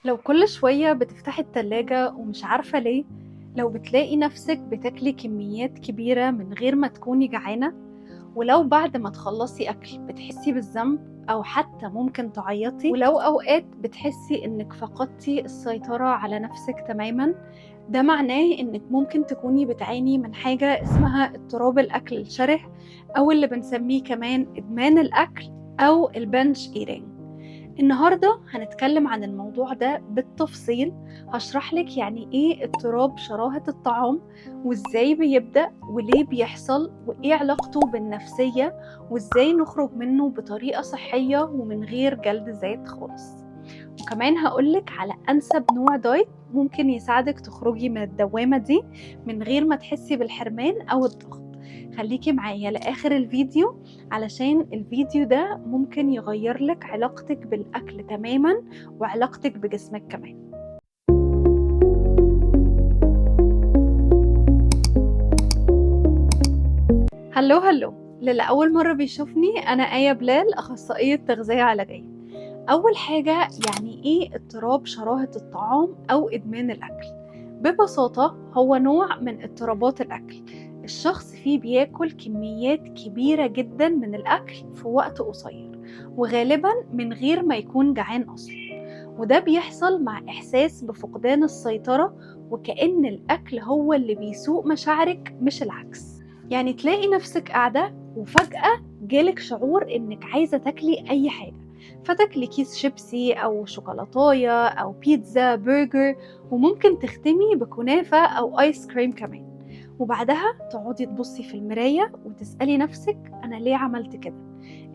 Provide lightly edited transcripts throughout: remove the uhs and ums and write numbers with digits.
لو كل شوية بتفتحي التلاجة ومش عارفة ليه، لو بتلاقي نفسك بتاكلي كميات كبيرة من غير ما تكوني جعانة، ولو بعد ما تخلصي أكل بتحسي بالذنب أو حتى ممكن تعيطي، ولو أوقات بتحسي إنك فقدتي السيطرة على نفسك تماما، ده معناه إنك ممكن تكوني بتعاني من حاجة اسمها اضطراب الأكل الشره، أو اللي بنسميه كمان إدمان الأكل أو البنج إيتينج. النهاردة هنتكلم عن الموضوع ده بالتفصيل. هشرحلك يعني ايه اضطراب شراهة الطعام، وازاي بيبدأ وليه بيحصل، وايه علاقته بالنفسية، وازاي نخرج منه بطريقة صحية ومن غير جلد ذات خالص. وكمان هقولك على أنسب نوع دايت ممكن يساعدك تخرجي من الدوامة دي من غير ما تحسي بالحرمان أو الضغط. خليكي معايا لآخر الفيديو، علشان الفيديو ده ممكن يغير لك علاقتك بالأكل تماما وعلاقتك بجسمك كمان. هلو للي أول مرة بيشوفني، أنا آية بلال، أخصائية تغذية علاجية. أول حاجة، يعني إيه اضطراب شراهة الطعام أو إدمان الأكل؟ ببساطة هو نوع من اضطرابات الأكل، الشخص فيه بياكل كميات كبيرة جدا من الأكل في وقت قصير، وغالبا من غير ما يكون جعان أصلا. وده بيحصل مع إحساس بفقدان السيطرة، وكأن الأكل هو اللي بيسوق مشاعرك مش العكس. يعني تلاقي نفسك قاعدة وفجأة جالك شعور إنك عايزة تاكلي أي حاجة، فتاكلي كيس شيبسي أو شوكولاتاية أو بيتزا برجر، وممكن تختمي بكنافة أو آيس كريم كمان. وبعدها تقعدي تبصي في المراية وتسألي نفسك أنا ليه عملت كده؟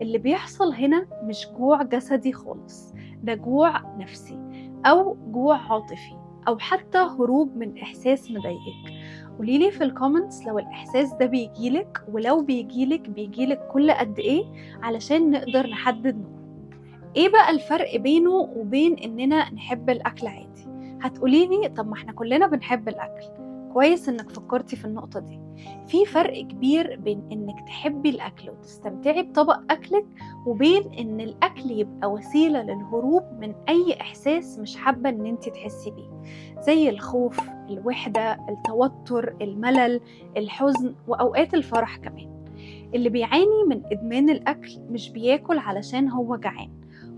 اللي بيحصل هنا مش جوع جسدي خالص، ده جوع نفسي أو جوع عاطفي، أو حتى هروب من إحساس مضايقك. قوليلي في الكومنتس لو الإحساس ده بيجيلك، ولو بيجيلك كل قد إيه، علشان نقدر نحدد نوع. ايه بقى الفرق بينه وبين اننا نحب الاكل عادي؟ هتقوليني طب ما احنا كلنا بنحب الاكل. كويس انك فكرتي في النقطة دي. في فرق كبير بين انك تحبي الاكل وتستمتعي بطبق اكلك، وبين ان الاكل يبقى وسيلة للهروب من اي احساس مش حابة ان انت تحسي بيه، زي الخوف، الوحدة، التوتر، الملل، الحزن، واوقات الفرح كمان. اللي بيعاني من إدمان الأكل مش بياكل علشان هو جعان،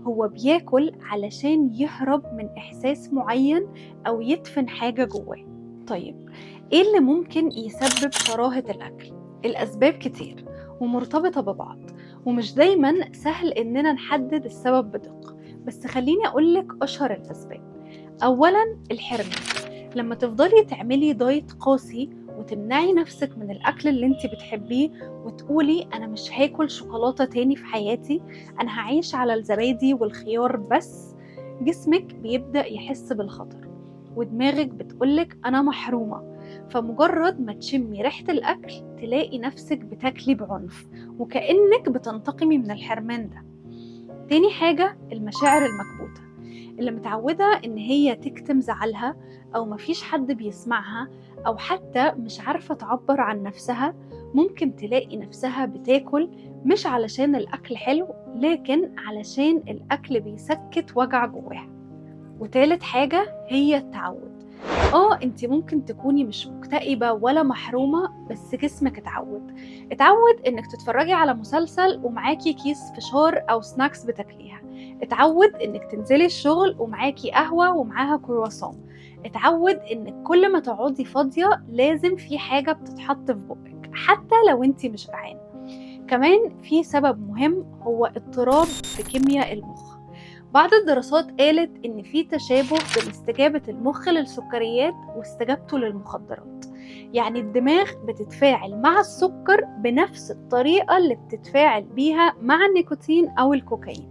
هو بياكل علشان يهرب من إحساس معين أو يدفن حاجة جواه. طيب، إيه اللي ممكن يسبب شراهة الأكل؟ الأسباب كتير ومرتبطة ببعض، ومش دايما سهل إننا نحدد السبب بدقة، بس خليني أقولك أشهر الأسباب. أولا، الحرمان. لما تفضلي تعملي دايت قاسي وتمنعي نفسك من الأكل اللي انت بتحبيه، وتقولي أنا مش هاكل شوكولاتة تاني في حياتي، أنا هعيش على الزبادي والخيار بس، جسمك بيبدأ يحس بالخطر، ودماغك بتقولك أنا محرومة. فمجرد ما تشمي ريحة الأكل تلاقي نفسك بتاكلي بعنف، وكأنك بتنتقمي من الحرمان ده. تاني حاجة، المشاعر المكبوتة. اللي متعودة إن هي تكتم زعلها، أو مفيش حد بيسمعها، أو حتى مش عارفة تعبر عن نفسها، ممكن تلاقي نفسها بتاكل مش علشان الأكل حلو، لكن علشان الأكل بيسكت وجع جواها. وتالت حاجة هي التعود. انتي ممكن تكوني مش مكتئبة ولا محرومة، بس جسمك اتعود انك تتفرجي على مسلسل ومعاكي كيس فشار او سناكس بتاكليها، اتعود انك تنزلي الشغل ومعاكي قهوة ومعاها كرواسون، اتعود انك كل ما تقعدي فاضية لازم في حاجة بتتحط في بقك حتى لو انتي مش جعانة. كمان في سبب مهم، هو اضطراب في كيمياء المخ. بعض الدراسات قالت إن في تشابه بين استجابة المخ للسكريات واستجابته للمخدرات. يعني الدماغ بتتفاعل مع السكر بنفس الطريقة اللي بتتفاعل بيها مع النيكوتين أو الكوكايين،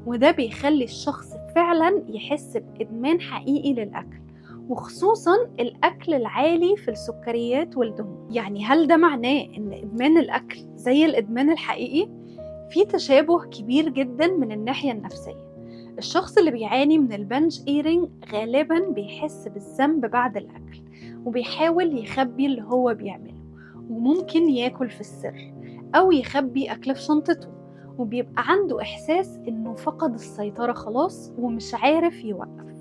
وده بيخلي الشخص فعلا يحس بإدمان حقيقي للأكل، وخصوصا الأكل العالي في السكريات والدهون. يعني هل ده معناه إن إدمان الأكل زي الإدمان الحقيقي؟ في تشابه كبير جدا من الناحية النفسية. الشخص اللي بيعاني من البنج ايرينج غالبا بيحس بالذنب بعد الأكل، وبيحاول يخبي اللي هو بيعمله، وممكن ياكل في السر أو يخبي أكل في شنطته، وبيبقى عنده إحساس إنه فقد السيطرة خلاص ومش عارف يوقف.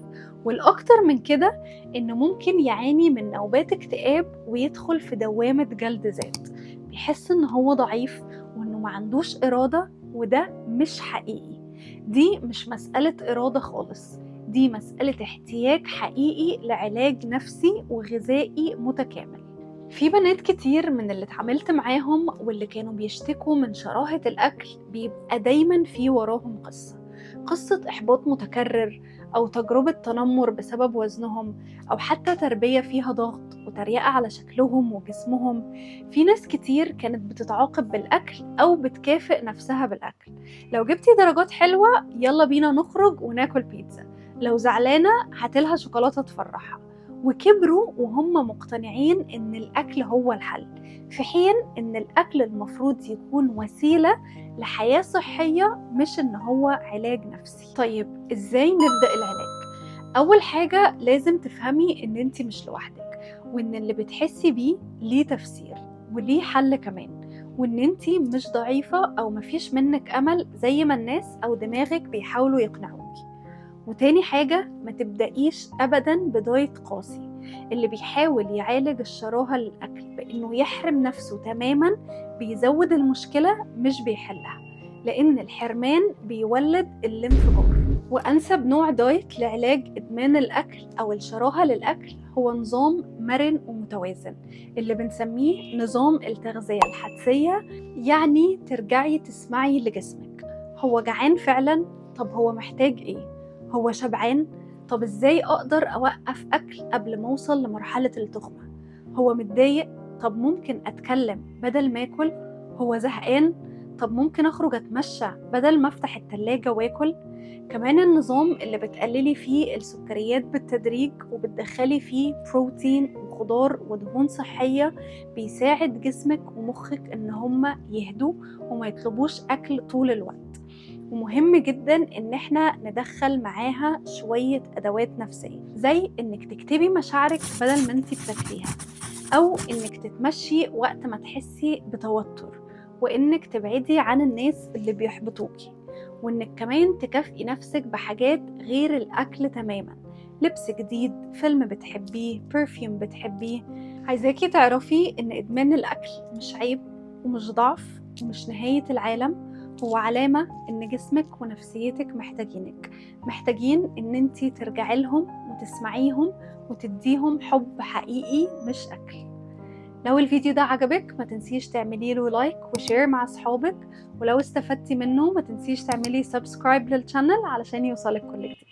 والأكتر من كده إنه ممكن يعاني من نوبات اكتئاب ويدخل في دوامة جلد ذات، بيحس إن هو ضعيف وإنه ما عندوش إرادة، وده مش حقيقي. دي مش مسألة إرادة خالص، دي مسألة احتياج حقيقي لعلاج نفسي وغذائي متكامل. في بنات كتير من اللي اتعاملت معاهم واللي كانوا بيشتكوا من شراهة الأكل بيبقى دايما في وراهم قصة إحباط متكرر، أو تجربة تنمر بسبب وزنهم، أو حتى تربية فيها ضغط وتريقة على شكلهم وجسمهم. في ناس كتير كانت بتتعاقب بالأكل أو بتكافئ نفسها بالأكل. لو جبتي درجات حلوة يلا بينا نخرج وناكل بيتزا، لو زعلانة هاتلها شوكولاتة تفرحها. وكبروا وهم مقتنعين إن الأكل هو الحل، في حين إن الأكل المفروض يكون وسيلة لحياة صحية، مش إن هو علاج نفسي. طيب إزاي نبدأ العلاج؟ أول حاجة لازم تفهمي إن أنتي مش لوحدك، وإن اللي بتحسي بيه ليه تفسير وليه حل كمان، وإن أنتي مش ضعيفة أو مفيش منك أمل زي ما الناس أو دماغك بيحاولوا يقنعوكي. وتاني حاجة، ما تبدأيش أبدا بدايت قاسي. اللي بيحاول يعالج الشراهة للأكل بإنه يحرم نفسه تماما بيزود المشكلة مش بيحلها، لأن الحرمان بيولد الانفجار. وأنسب نوع دايت لعلاج إدمان الأكل أو الشراهة للأكل هو نظام مرن ومتوازن، اللي بنسميه نظام التغذية الحدسية. يعني ترجعي تسمعي لجسمك، هو جعان فعلا؟ طب هو محتاج إيه؟ هو شبعان؟ طب إزاي أقدر أوقف أكل قبل ما أوصل لمرحلة التخمة؟ هو متضايق؟ طب ممكن أتكلم بدل ما أكل؟ هو زهقان؟ طب ممكن أخرج أتمشى بدل ما أفتح التلاجة وأكل؟ كمان النظام اللي بتقللي فيه السكريات بالتدريج وبتدخلي فيه بروتين وخضار ودهون صحية بيساعد جسمك ومخك إن هما يهدوا وما يطلبوش أكل طول الوقت. ومهم جدا إن احنا ندخل معاها شوية أدوات نفسية، زي إنك تكتبي مشاعرك بدل ما انتي بتاكليها، أو إنك تتمشي وقت ما تحسي بتوتر، وإنك تبعدي عن الناس اللي بيحبطوكي، وإنك كمان تكافئي نفسك بحاجات غير الأكل تماما، لبس جديد، فيلم بتحبيه، برفيوم بتحبيه. عايزاكي تعرفي إن إدمان الأكل مش عيب ومش ضعف ومش نهاية العالم، هو علامة إن جسمك ونفسيتك محتاجين إن انتي ترجعي لهم وتسمعيهم وتديهم حب حقيقي مش أكل. لو الفيديو ده عجبك ما تنسيش تعملي له لايك وشير مع أصحابك، ولو استفدتي منه ما تنسيش تعملي سبسكرايب للشانل علشان يوصلك كل جديد.